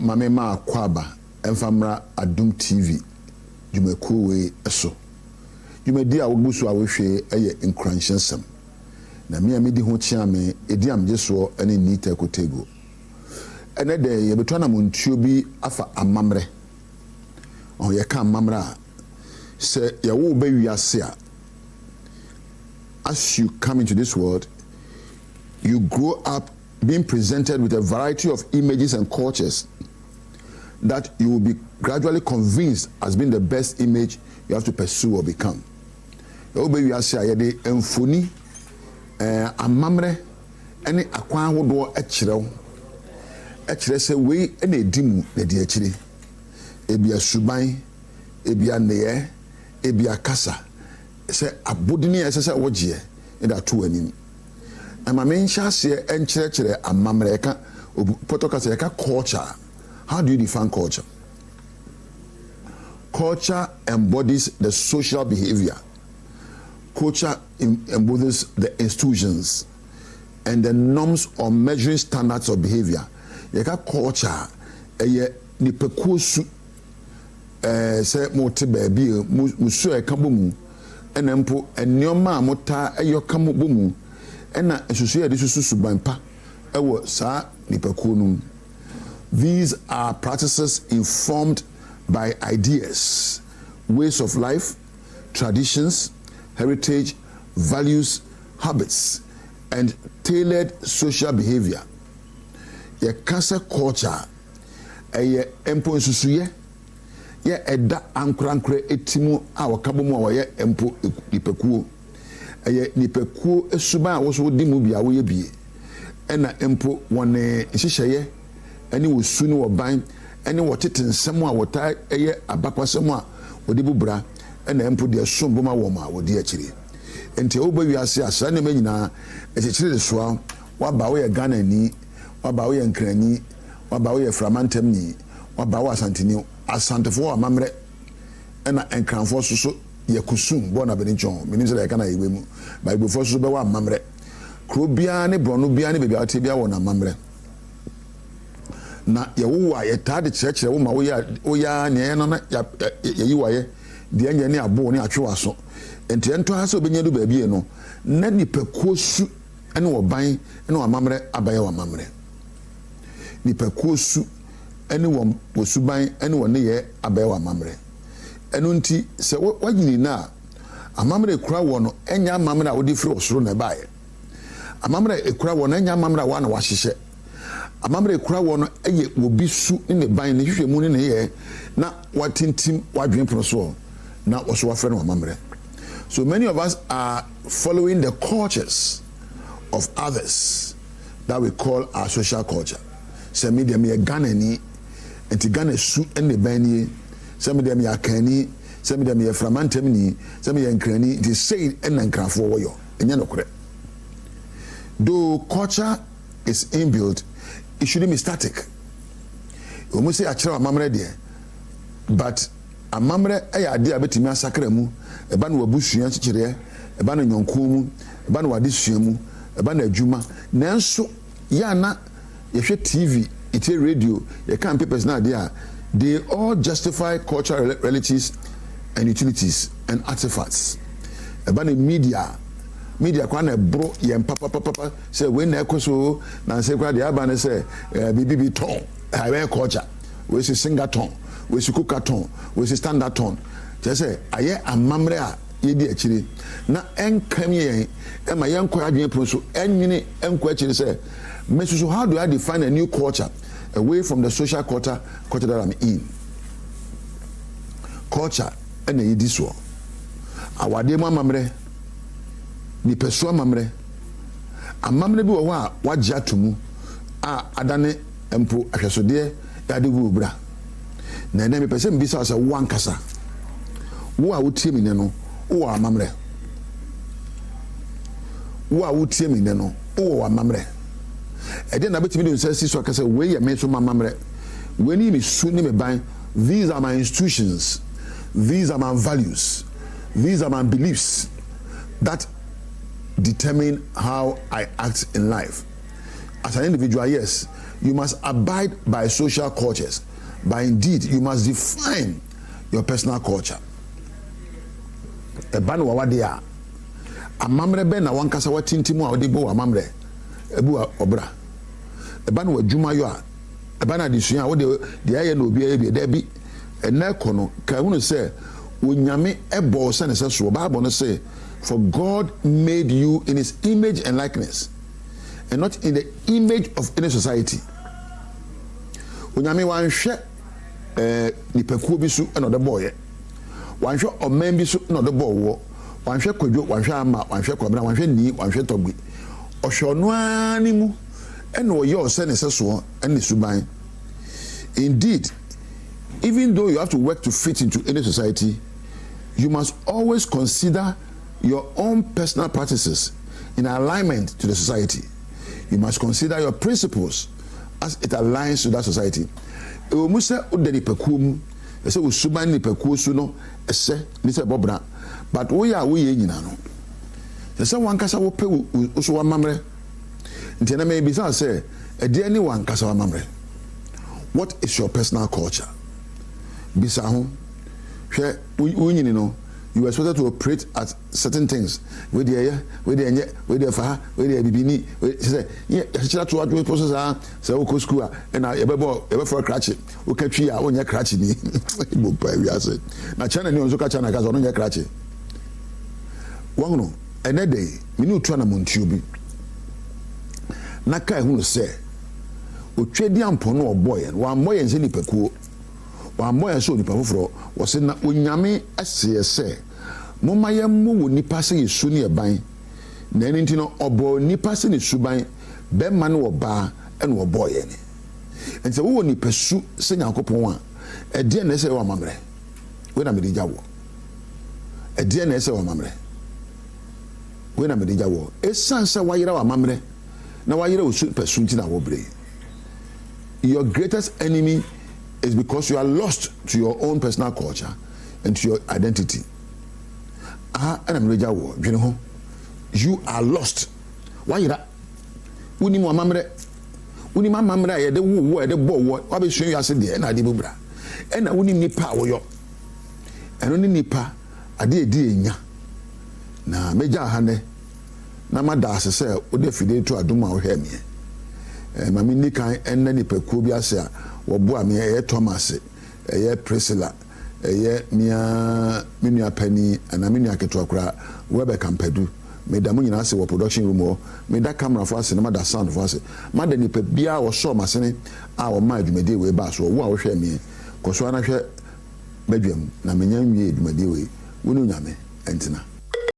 mame ma kwaba emfamra Adom TV jumaku we eso jumadi a wogusu a wohwe eye Nkuranhyensem na me amedi ho chia me edi amjeso ene nita kotego ene de ye beto na montuo bi afa amamre on ye ka amamre a se ye wo ba wiase a as you come into this world you grow up being presented with a variety of images and cultures that you will be gradually convinced has been the best image you have to pursue or become. You will say ayede emfoni amamre ene akwan hodo ekire se we ene edimu na de akire ebia suban ebia neye ebia kasa se abodini ese se wogie e da to anim ama me ncha se enkyerɛkyerɛ amamre ka protocol ka culture. How do you define culture? Culture embodies the social behavior. Culture embodies the institutions and the norms or measuring standards of behavior. Yeka culture eye nipakusu se mote baabi musu e kabo mu enempo enioma amota eyo kamo bomu ena esusu ye de susu banpa ewo saa nipakuo no. These are practices informed by ideas, ways of life, traditions, heritage, values, habits, and tailored social behavior. Ye cancer culture, ye empo nsusuye, ye eda ankrankre etimu a wakabomu a ye empo nipekuo. Ye nipekuo esuba a woso di mu bia wo ye bie. Ena empo wone nhyehyeye ani wosu ni woban ani wotete nsem a wota eye abakwasem a wodi bubra ena empo de sombo ma wo ma wodi akire enti wo ba wiase asa ne manyina ekekire de soa waba wo ye Ghana ni waba wo ye Nkrani waba wo ye Framantem ni waba wo Asanteni asantefo amamre ena enkranfo soso ye kusum bo na beni chon menim se ka na yewe mu ba igbofo soso be wa amamre kro bia ne brono bia ne bebia ate bia wo na amamre na ye wo wa ye tade kyerɛkyerɛ wo ma wo ya ne no na ye wa ye de anya ne abo ne atwe so enti ento ha se obenya du baabie no na nipakuo su ene wo ban ene wo amamre abaye wo amamre nipakuo su ene wo suban ene wo ne ye abaye wo amamre eno nti se wanyini na amamre kura wo no enya amamre a wo di firi osoro na bae amamre ekura wo no enya amamre a wa na wa hyehye amamre kura wono eye obi su ne ban ne hwehwemu ne ye na watintim wadwen proso na oso wafre no amamre. So many of us are following the cultures of others that we call our social culture. Some of them are Ghana ni enti Ghana su ne ban ni, some of them are Kani, some of them are Framantem ni, some of them Nkrani, they say en Nkrafo wo yo enya no kore. Though culture is inbuilt, it shouldn't be static. We must say achira amamre de, but amamre aya ade abetimi asakra mu eba na wabusua chichire eba na nyonko mu eba na wadesua mu eba na adwuma nanso ya na yehwe TV ite radio ye can papers na there they all justify cultural realities and utilities and artifacts. Eba na media kwa na bro ye papa say we na ekoso na say kwa de aba na say bibi ton high culture we say singer ton we say cooker ton we say standard ton just say aye amamre a ye di akire na enkam ye e ma ye nkwa adwen pro so enwini enkwa akire say mesusu how do I define a new culture away from the social culture that I'm in? Culture and ye di so awade mu amamre ni peso amamre bi wo ho a wagye atomu a adane empo ahwesode ade wu bra na me pese mbisa sa wo ankasa wo a wotie mi ne no wo amamre wo a wotie mi ne no wo amamre ede na betimi de nsa si so akasa we ye me so amamre we ni mi su ni me ban. These are my institutions, these are my values, these are my beliefs that determine how I act in life. as an individual, yes, you must abide by social cultures, but indeed you must define your personal culture. Ebanu wawadia amamre be na wankasa watintimu a odegbo amamre ebu obra ebanu wadwuma yo a ebana disua wo de aye na obi aye bi da bi ena kono ka hunu se onyame ebo se ne se so Bible no say for God made you in his image and likeness and not in the image of any society. Onyame wanhwe nipakuo bi so na odeboye wanhwe oman bi so na odebowo wanhwe kwadwo wanhwe ama wanhwe kwabra wanhwe ni wanhwe togbi ohwono ani mu ena oye ose ne seso ene suban. Indeed, even though you have to work to fit into any society, you must always consider your own personal practices in alignment to the society. You must consider your principles as it aligns to that society. Musa udeni pekumu ese usuban ni pekuo su no ese ni se bobra but we ye nyina no ese wankasa wo pe uso wa mamre nti na me bi say e de ni wankasa wa mamre. What is your personal culture? Bisa ho hwe unyini no you are supposed to operate at certain things. We dey fa, we dey bibini, say yeah, chira to what process say we go school and na ebe for cratch. We can twi a onya cratch ni. Bo pa wi ase. Na chana ni onzo ka chana ka so onya cratch. Wangu no ene dey me ni utu na montuo bi. Na kai hu say otwedi ampo no oboye wa moye nse ni pekuo wa moye so ni pafoforo wo se na onyame ase se moma ye mu nipa se yesu ne ban na eni ntino obo nipa se ne suban be ma ne oba ene oboye ne enti wo nipa su se Nyankopon a e de na se wa mamre we na me di jawo e de na se wa mamre we na me di jawo e sansa wa yira wa mamre na wa yira wo su pesu nti na wo bre. Your greatest enemy is because you are lost to your own personal culture and to your identity. You are lost. Why you that? Uni mo mamre. Uni ma mamre ye de wo e de bo wo. Wa be hwe yase de na de bobra. E na uni nipa wo yo. Eno ni nipa ade edi enya. Na meja ha ne. Na mada asese o de fide to adom a wo hwe me. Mami ni kan enne ni pekuo bi ase a wo bo a me ye Thomas ye Priscilla ye me nua pani ana me nua keto akura we be kampadu me da mu nyina ase wo production room ho me da camera fo ase na ma da sound fo ase ma da ni pe bia wo so masene a wo ma adwumade we ba so wo a wo hwe me ko so ana hwe badwam na me nya nwie adwumade we wo no nyame entina